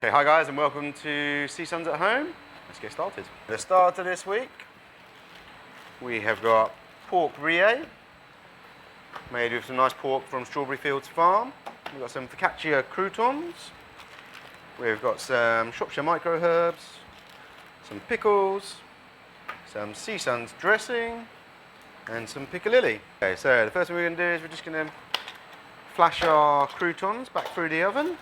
Okay, hi guys and welcome to CSONS at Home. Let's get started. The starter this week, we have got pork rillette, made with some nice pork from Strawberry Fields Farm. We've got some focaccia croutons. We've got some Shropshire micro herbs, some pickles, some CSONS dressing, and some piccalilli. Okay, so the first thing we're going to do is we're just going to flash our croutons back through the oven.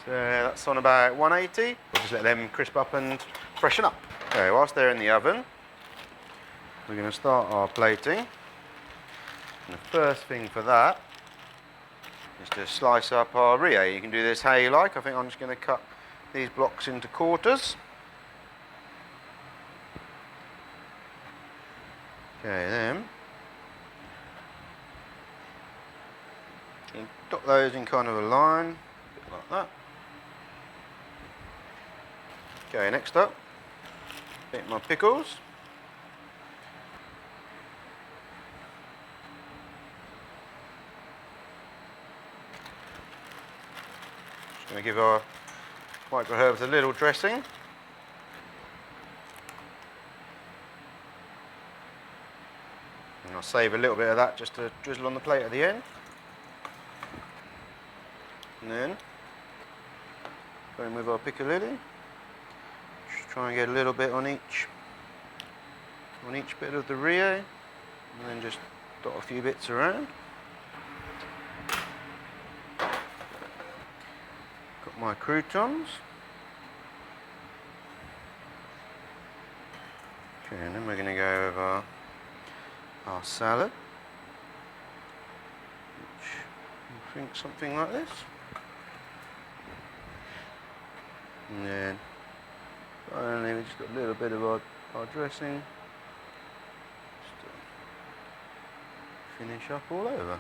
So that's on about 180. We'll just let them crisp up and freshen up. Okay, whilst they're in the oven, we're going to start our plating. And the first thing for that is to slice up our rillette. You can do this how you like. I think I'm just going to cut these blocks into quarters. Okay, then you can dot those in kind of a line, a bit like that. Okay, next up, take my pickles. Just going to give our micro herbs a little dressing. And I'll save a little bit of that just to drizzle on the plate at the end. And then, going with our piccalilli. Just try and get a little bit on each bit of the rillette, and then just dot a few bits around. Got my croutons. Okay, and then we're going to go with our salad, which I think something like this. And then finally we just got a little bit of our dressing just to finish up all over.